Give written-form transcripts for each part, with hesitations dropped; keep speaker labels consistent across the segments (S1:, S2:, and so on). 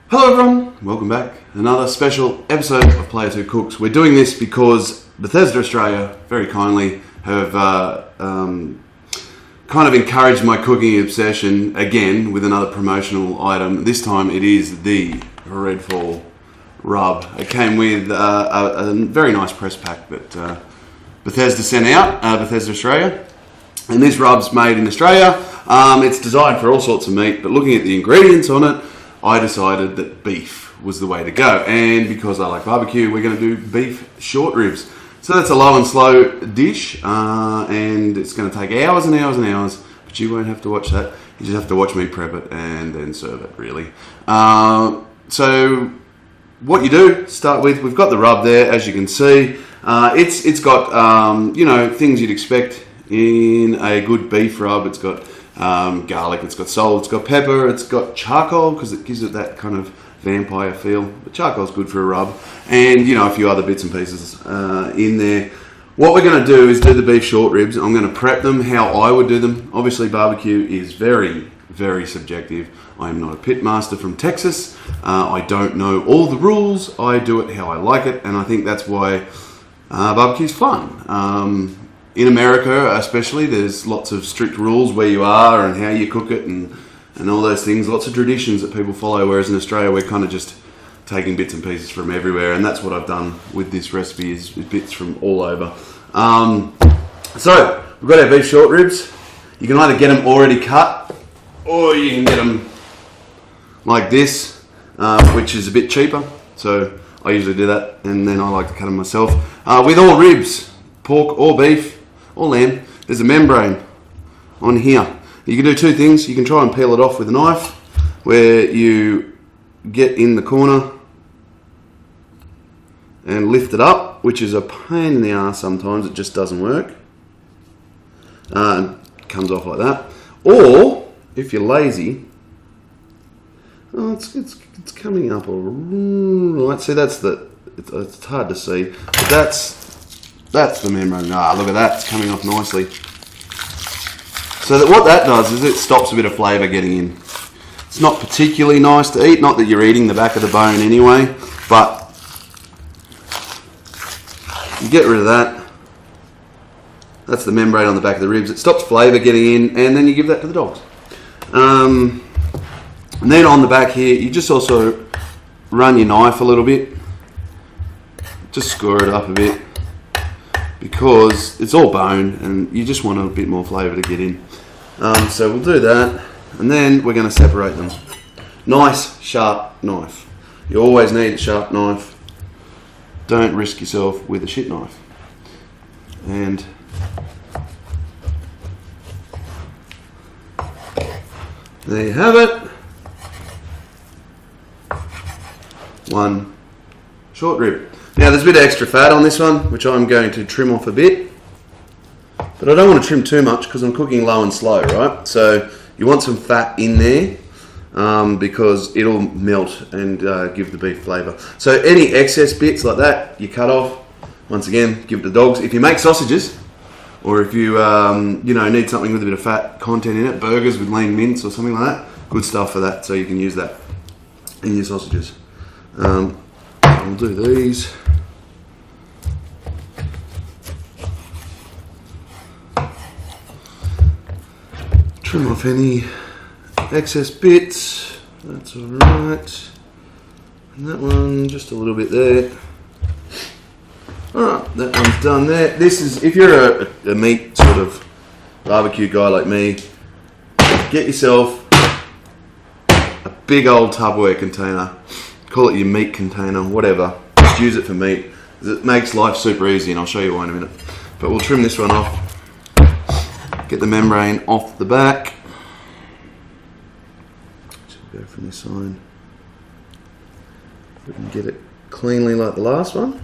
S1: Hello everyone, welcome back. Another special episode of Players Who Cooks. We're doing this because Bethesda Australia very kindly have kind of encouraged my cooking obsession again with another promotional item. This time it is the Redfall Rub. It came with a very nice press pack that Bethesda sent out, Bethesda Australia. And this rub's made in Australia. It's designed for all sorts of meat, but looking at the ingredients on it, I decided that beef was the way to go. And because I like barbecue, we're going to do beef short ribs. So that's a low and slow dish, and it's going to take hours and hours and hours, but you won't have to watch that. You just have to watch me prep it and then serve it, really. So what you do, start with, we've got the rub there, as you can see. It's got, things you'd expect in a good beef rub. It's got garlic, it's got salt, it's got pepper, it's got charcoal because it gives it that kind of vampire feel. But charcoal's good for a rub, and a few other bits and pieces in there. What we're going to do is do the beef short ribs. I'm going to prep them how I would do them. Obviously, barbecue is very, very subjective. I am not a pit master from Texas. I don't know all the rules. I do it how I like it, and I think that's why barbecue's fun. In America especially, there's lots of strict rules where you are and how you cook it and all those things. Lots of traditions that people follow, whereas in Australia we're kind of just taking bits and pieces from everywhere, and that's what I've done with this recipe, is bits from all over. So, we've got our beef short ribs. You can either get them already cut, or you can get them like this, which is a bit cheaper. So I usually do that, and then I like to cut them myself. With all ribs, pork or beef, or lamb, there's a membrane on here. You can do two things. You can try and peel it off with a knife, where you get in the corner and lift it up, which is a pain in the ass sometimes. It just doesn't work. It comes off like that. Or, if you're lazy, it's coming up all right. See, it's hard to see, but that's the membrane. Look at that, it's coming off nicely. So what that does is it stops a bit of flavour getting in. It's not particularly nice to eat, not that you're eating the back of the bone anyway, but you get rid of that. That's the membrane on the back of the ribs. It stops flavour getting in, and then you give that to the dogs. And then on the back here, you just also run your knife a little bit. Just score it up a bit, because it's all bone and you just want a bit more flavour to get in. So we'll do that, and then we're going to separate them. Nice sharp knife. You always need a sharp knife. Don't risk yourself with a shit knife. And there you have it. One short rib. Now there's a bit of extra fat on this one, which I'm going to trim off a bit. But I don't want to trim too much because I'm cooking low and slow, right? So you want some fat in there because it'll melt and give the beef flavour. So any excess bits like that, you cut off. Once again, give it to the dogs. If you make sausages, or if you need something with a bit of fat content in it, burgers with lean mince or something like that, good stuff for that. So you can use that in your sausages. We'll do these. Trim off any excess bits. That's alright. And that one, just a little bit there. Alright, that one's done there. This is, if you're a meat sort of barbecue guy like me, get yourself a big old Tupperware container. Call it your meat container, whatever. Just use it for meat. It makes life super easy, and I'll show you why in a minute. But we'll trim this one off. Get the membrane off the back. So we'll go from this side. We can get it cleanly like the last one.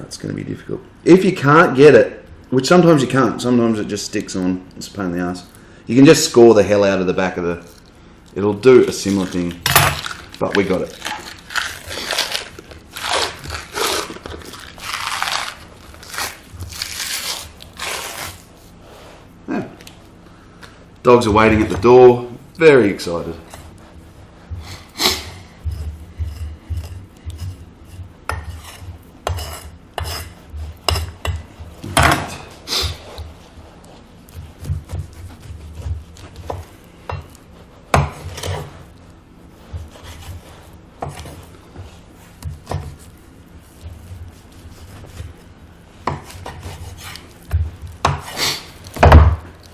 S1: It's going to be difficult. If you can't get it, which sometimes you can't, sometimes it just sticks on, it's a pain in the ass. You can just score the hell out of the back of the, it'll do a similar thing, but we got it. Dogs are waiting at the door. Very excited.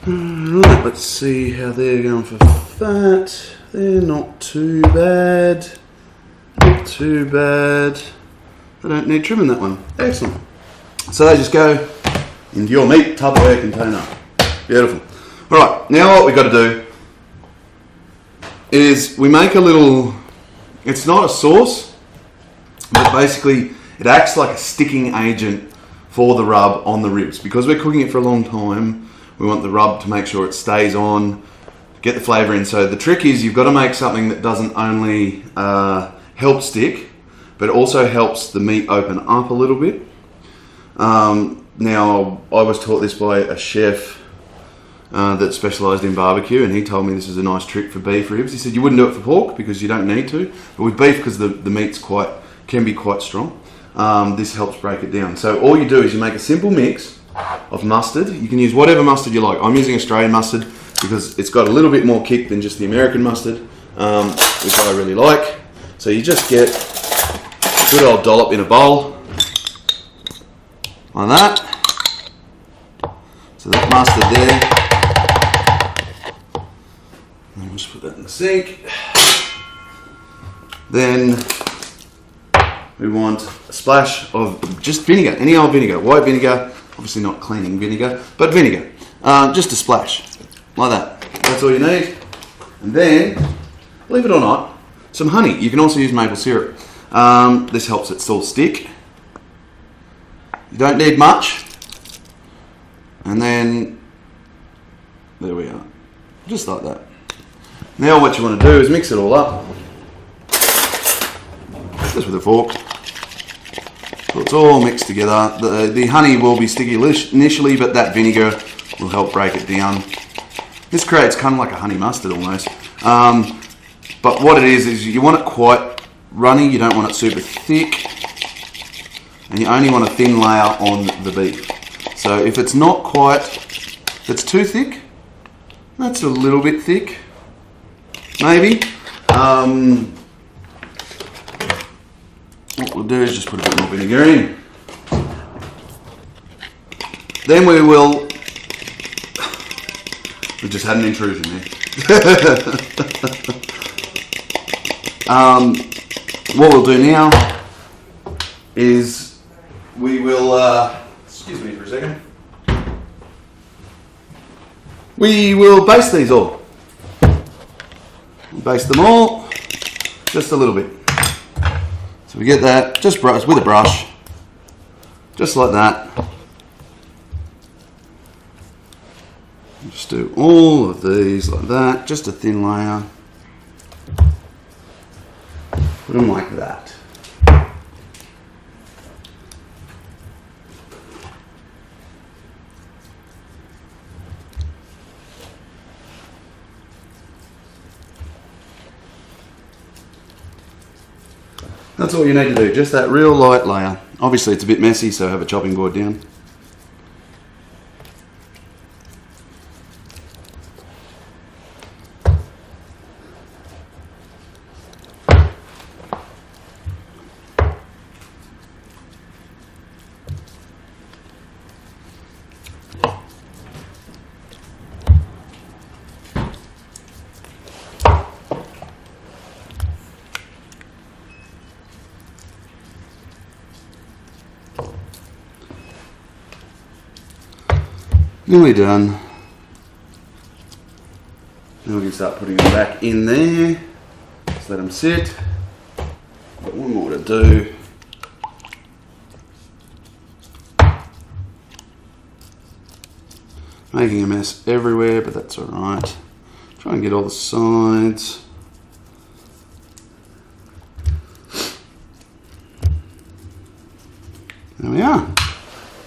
S1: Right, let's see how they're going for fat. They're not too bad. Not too bad. They don't need trimming, that one. Excellent. So they just go into your meat Tupperware container. Beautiful. Alright, now what we've got to do is we make a little, it's not a sauce, but basically it acts like a sticking agent for the rub on the ribs. Because we're cooking it for a long time, we want the rub to make sure it stays on, get the flavour in. So the trick is you've got to make something that doesn't only help stick, but also helps the meat open up a little bit. Now, I was taught this by a chef that specialised in barbecue, and he told me this is a nice trick for beef ribs. He said you wouldn't do it for pork because you don't need to, but with beef, because the meat's can be quite strong, this helps break it down. So all you do is you make a simple mix of mustard. You can use whatever mustard you like. I'm using Australian mustard because it's got a little bit more kick than just the American mustard, which I really like. So you just get a good old dollop in a bowl, like that. So that mustard there. And we'll just put that in the sink. Then we want a splash of just vinegar, any old vinegar, white vinegar. Obviously not cleaning vinegar, but vinegar. Just a splash, like that. That's all you need. And then, believe it or not, some honey. You can also use maple syrup. This helps it still stick. You don't need much. And then, there we are. Just like that. Now what you want to do is mix it all up. Just with a fork. So it's all mixed together. The honey will be sticky initially, but that vinegar will help break it down. This creates kind of like a honey mustard almost. But what it is you want it quite runny, you don't want it super thick, and you only want a thin layer on the beef. So if it's not quite, if it's too thick, that's a little bit thick, maybe. What we'll do is just put a bit more vinegar in. Then we just had an intrusion there. What we'll do now is we will, excuse me for a second. We will baste these all. Baste them all, just a little bit. So we get that, just brush with a brush, just like that. Just do all of these like that, just a thin layer. Put them like that. That's all you need to do, just that real light layer. Obviously it's a bit messy, so have a chopping board down. Nearly done. Now we can start putting them back in there. Just let them sit. Got one more to do. Making a mess everywhere, but that's alright. Try and get all the sides. There we are.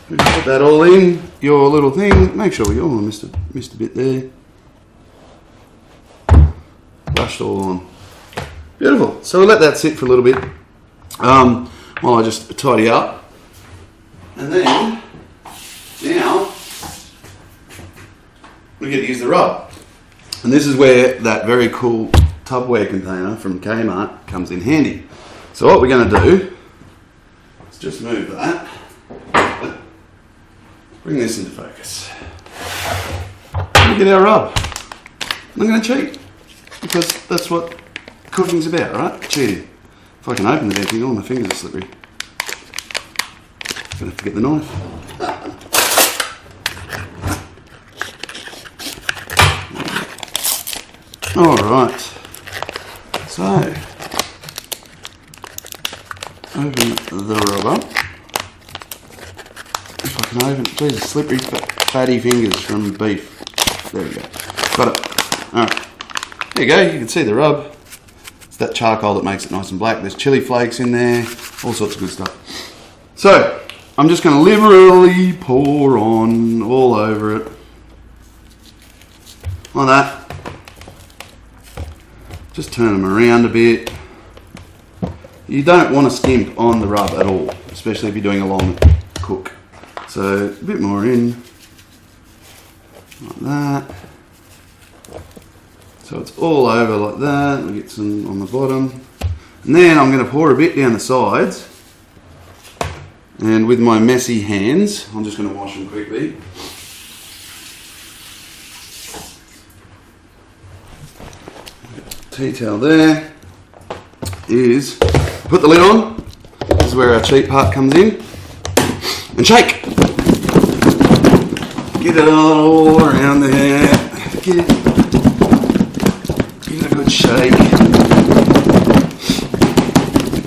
S1: We just put that all in your little thing. Make sure we missed a bit there. brushed all on. Beautiful. So we'll let that sit for a little bit while I just tidy up. And then, now, we get to use the rub. And this is where that very cool Tupperware container from Kmart comes in handy. So what we're going to do is just move that. Bring this into focus. We get our rub. I'm going to cheat, because that's what cooking's about, right? Cheating. If I can open the damn thing, all my fingers are slippery. Gonna have to get the knife. Alright. So, open the rub up. If I can open it, these are slippery, fatty fingers from beef. There we go. Got it. Alright. There you go, you can see the rub. It's that charcoal that makes it nice and black. There's chili flakes in there, all sorts of good stuff. So, I'm just going to liberally pour on all over it. Like that. Just turn them around a bit. You don't want to skimp on the rub at all, especially if you're doing a long cook. So, a bit more in. Like that. So it's all over like that. We get some on the bottom. And then I'm going to pour a bit down the sides. And with my messy hands, I'm just going to wash them quickly. Tea towel there. Is put the lid on. This is where our cheat part comes in. And shake. Get it all around there. Get it. Give it a good shake.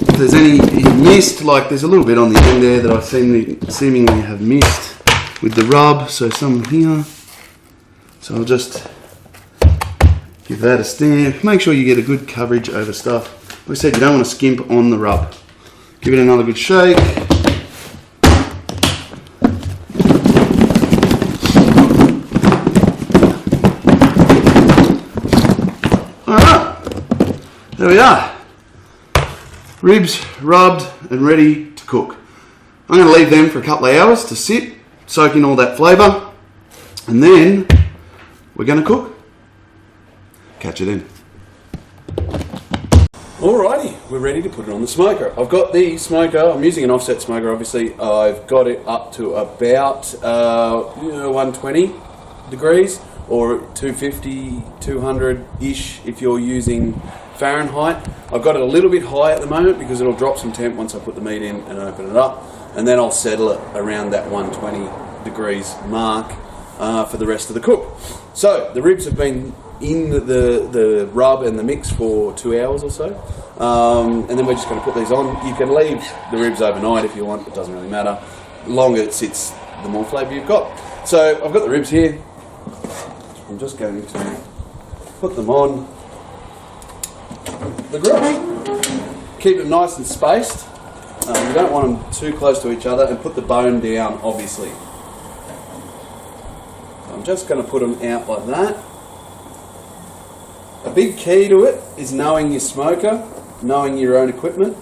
S1: If there's any missed, like there's a little bit on the end there that I seemingly have missed with the rub, so some here. So I'll just give that a stamp. Make sure you get a good coverage over stuff. Like I said, you don't want to skimp on the rub. Give it another good shake. There we are. Ribs rubbed and ready to cook. I'm going to leave them for a couple of hours to sit, soak in all that flavour, and then we're going to cook. Catch you then. Alrighty, we're ready to put it on the smoker. I've got the smoker, I'm using an offset smoker obviously. I've got it up to about 120 degrees or 250, 200-ish if you're using Fahrenheit. I've got it a little bit high at the moment because it'll drop some temp once I put the meat in and open it up, and then I'll settle it around that 120 degrees mark for the rest of the cook. So the ribs have been in the rub and the mix for 2 hours or so, and then we're just going to put these on. You can leave the ribs overnight if you want, it doesn't really matter. The longer it sits, the more flavour you've got. So I've got the ribs here. I'm just going to put them on the grill. Keep them nice and spaced. You don't want them too close to each other, and put the bone down obviously. So I'm just going to put them out like that. A big key to it is knowing your smoker, knowing your own equipment,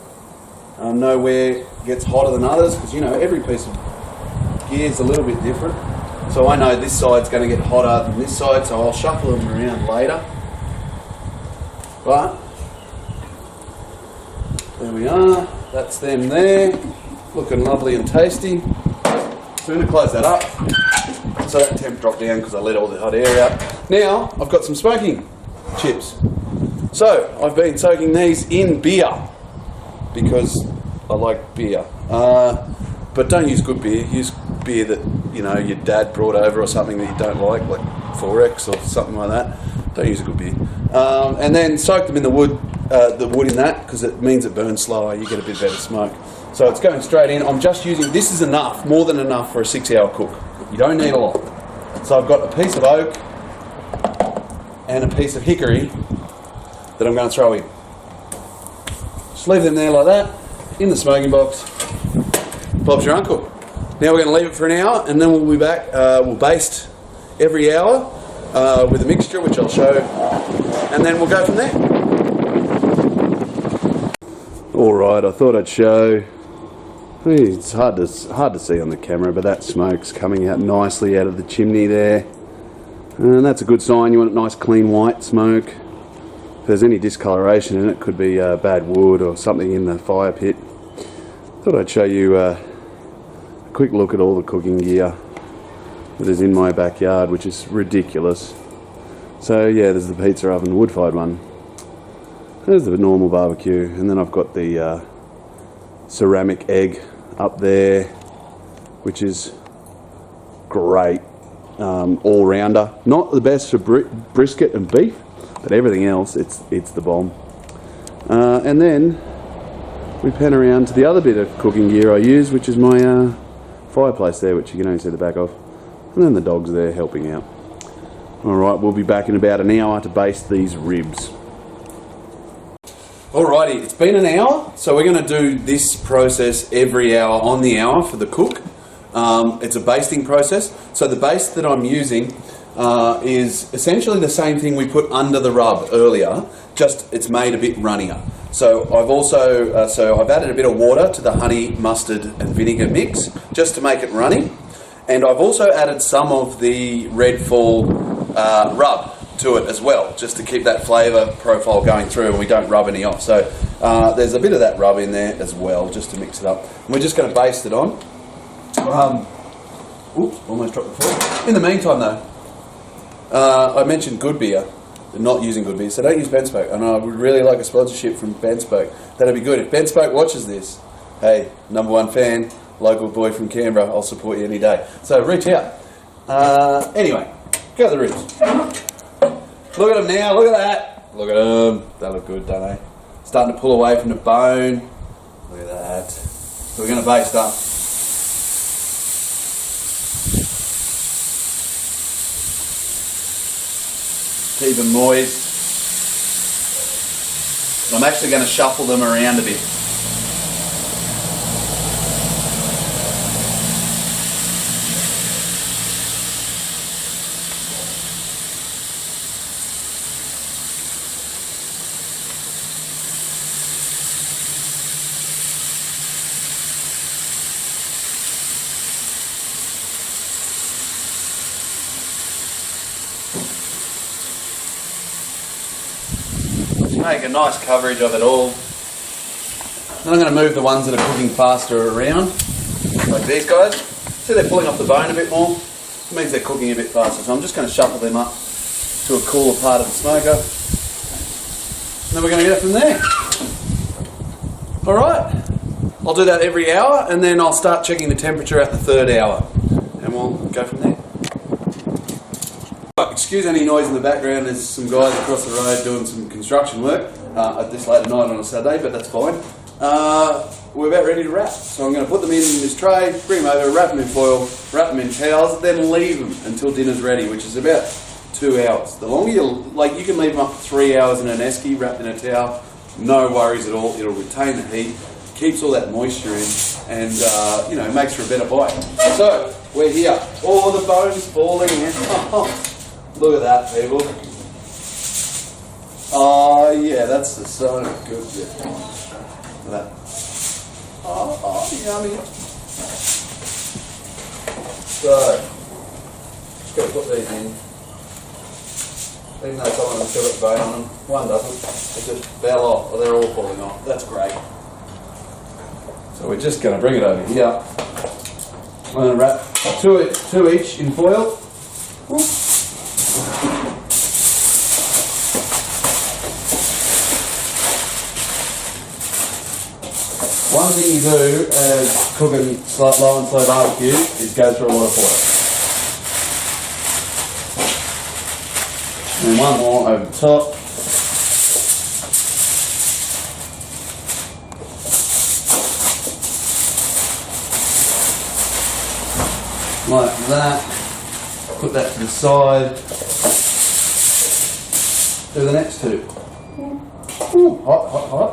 S1: know where it gets hotter than others, because you know every piece of gear is a little bit different. So I know this side's going to get hotter than this side, so I'll shuffle them around later. But there we are, that's them there, looking lovely and tasty. So I'm going to close that up, so that temp dropped down because I let all the hot air out. Now I've got some smoking chips. So I've been soaking these in beer because I like beer. But don't use good beer. Use beer that your dad brought over or something that you don't like 4X or something like that. Don't use a good beer. And then soak them in the wood in that, because it means it burns slower. You get a bit better smoke. So it's going straight in. I'm just using, this is enough, more than enough for a 6-hour cook. You don't need a lot. So I've got a piece of oak and a piece of hickory that I'm going to throw in. Just leave them there like that, in the smoking box. Bob's your uncle. Now we're going to leave it for an hour, and then we'll be back. We'll baste every hour with a mixture, which I'll show, and then we'll go from there. Alright, I thought I'd show. It's hard to see on the camera, but that smoke's coming out nicely out of the chimney there. And that's a good sign. You want a nice clean white smoke. If there's any discoloration in it, could be bad wood or something in the fire pit. Thought I'd show you a quick look at all the cooking gear that is in my backyard, which is ridiculous. So yeah, there's the pizza oven, wood-fired one. There's the normal barbecue, and then I've got the ceramic egg up there, which is great, all-rounder. Not the best for brisket and beef, but everything else, it's the bomb. And then we pan around to the other bit of cooking gear I use, which is my fireplace there, which you can only see the back of, and then the dog's there helping out. Alright, we'll be back in about an hour to baste these ribs. Alrighty, it's been an hour, so we're going to do this process every hour on the hour for the cook. It's a basting process. So the baste that I'm using is essentially the same thing we put under the rub earlier, just it's made a bit runnier. So I've also I've added a bit of water to the honey, mustard and vinegar mix just to make it runny. And I've also added some of the Redfall rub to it as well, just to keep that flavour profile going through and we don't rub any off. So there's a bit of that rub in there as well, just to mix it up. And we're just going to baste it on. Oops, almost dropped the fork. In the meantime though, I mentioned Good Beer, not using Good Beer, so don't use Benspoke. And I would really like a sponsorship from Benspoke. That'd be good. If Benspoke watches this, hey, #1 fan, local boy from Canberra, I'll support you any day. So reach out. Anyway, go to the ribs. Look at them now, look at that. Look at them. They look good, don't they? Starting to pull away from the bone. Look at that. So we're going to baste up. Keep them moist. I'm actually going to shuffle them around a bit. Make a nice coverage of it all. Then I'm going to move the ones that are cooking faster around, like these guys. See, they're pulling off the bone a bit more. It means they're cooking a bit faster. So I'm just going to shuffle them up to a cooler part of the smoker. And then we're going to go from there. Alright, I'll do that every hour and then I'll start checking the temperature at the 3rd hour. And we'll go from there. Excuse any noise in the background, there's some guys across the road doing some construction work at this late at night on a Saturday, but that's fine. We're about ready to wrap, so I'm going to put them in this tray, bring them over, wrap them in foil, wrap them in towels, then leave them until dinner's ready, which is about 2 hours. The longer you can leave them up to 3 hours in an esky wrapped in a towel, no worries at all. It'll retain the heat, keeps all that moisture in, and makes for a better bite. So we're here, all the bones falling in. Look at that, people. Oh, yeah, that's so good. Yeah. Look at that. Oh, yummy. So, just got to put these in. Even though some of them still got the bone on them, one doesn't. It just fell off, or they're all falling off. That's great. So we're just going to bring it over here. I'm going to wrap two each in foil. One thing you do as cooking low and slow barbecue is go through a lot of foil. And one more over the top. Like that. Put that to the side. Do the next two. Ooh, hot, hot, hot.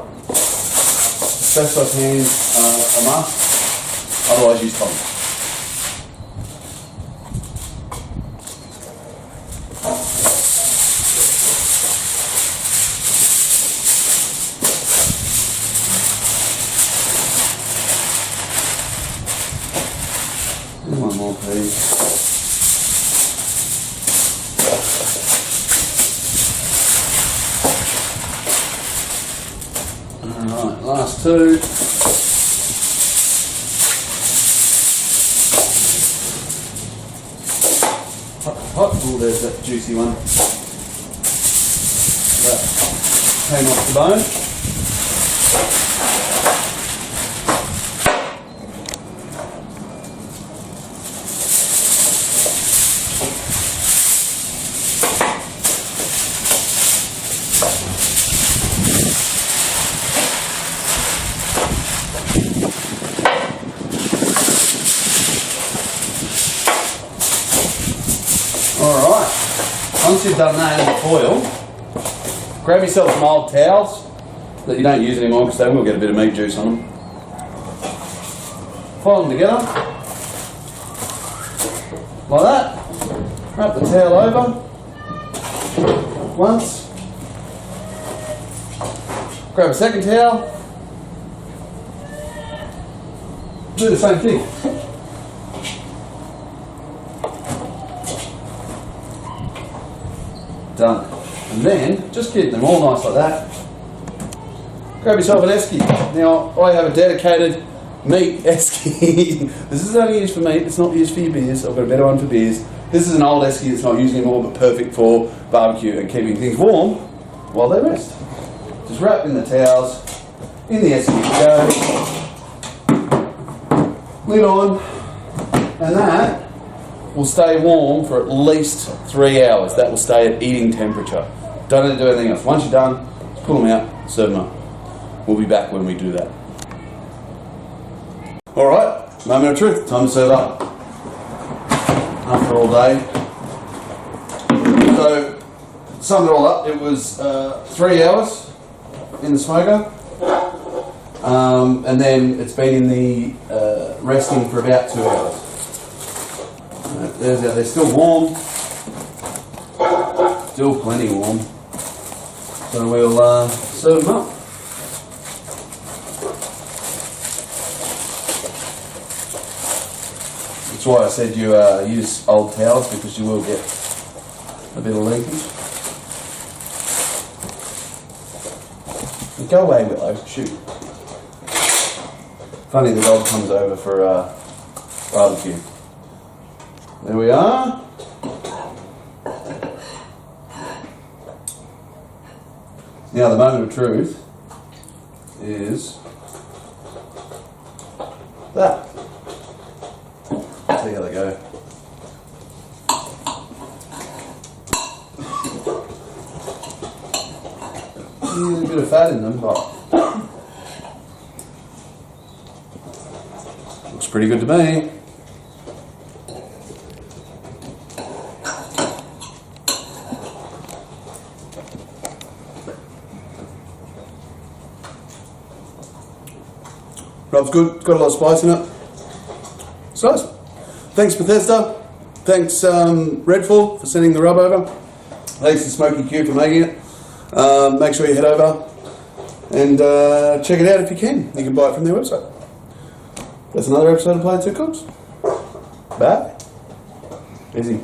S1: Special hands a must, otherwise use tongs. more piece. Alright, last two. Hot. Oh, there's that juicy one. That came off the bone. Alright, once you've done that in the foil, grab yourself some old towels that you don't use anymore because they will get a bit of meat juice on them. Fold them together, like that. Wrap the towel over once. Grab a second towel. Do the same thing. Done. And then, just keep them all nice like that. Grab yourself an esky. Now, I have a dedicated meat esky. This is only used for meat, it's not used for your beers. I've got a better one for beers. This is an old esky that's not used anymore, but perfect for barbecue and keeping things warm while they rest. Just wrap in the towels, in the esky you go. Lid on, and that will stay warm for at least 3 hours. That will stay at eating temperature. Don't need to do anything else. Once you're done, pull them out, serve them up. We'll be back when we do that. Alright, moment of truth. Time to serve up. After all day. So, summed it all up, it was 3 hours in the smoker. And then it's been in the resting for about 2 hours. They're still warm, still plenty warm, so we'll serve them up. That's why I said you use old towels, because you will get a bit of leakage. Go away, Willow, shoot. Funny the dog comes over for barbecue. There we are. Now the moment of truth is that. See how they go. There's a bit of fat in them, but looks pretty good to me. Rub's good, got a lot of spice in it. It's nice. Thanks Bethesda, thanks Redfall for sending the rub over, thanks to SmokeyQ for making it. Make sure you head over and check it out if you can. You can buy it from their website. That's another episode of Player 2 Cooks. Bye. Easy.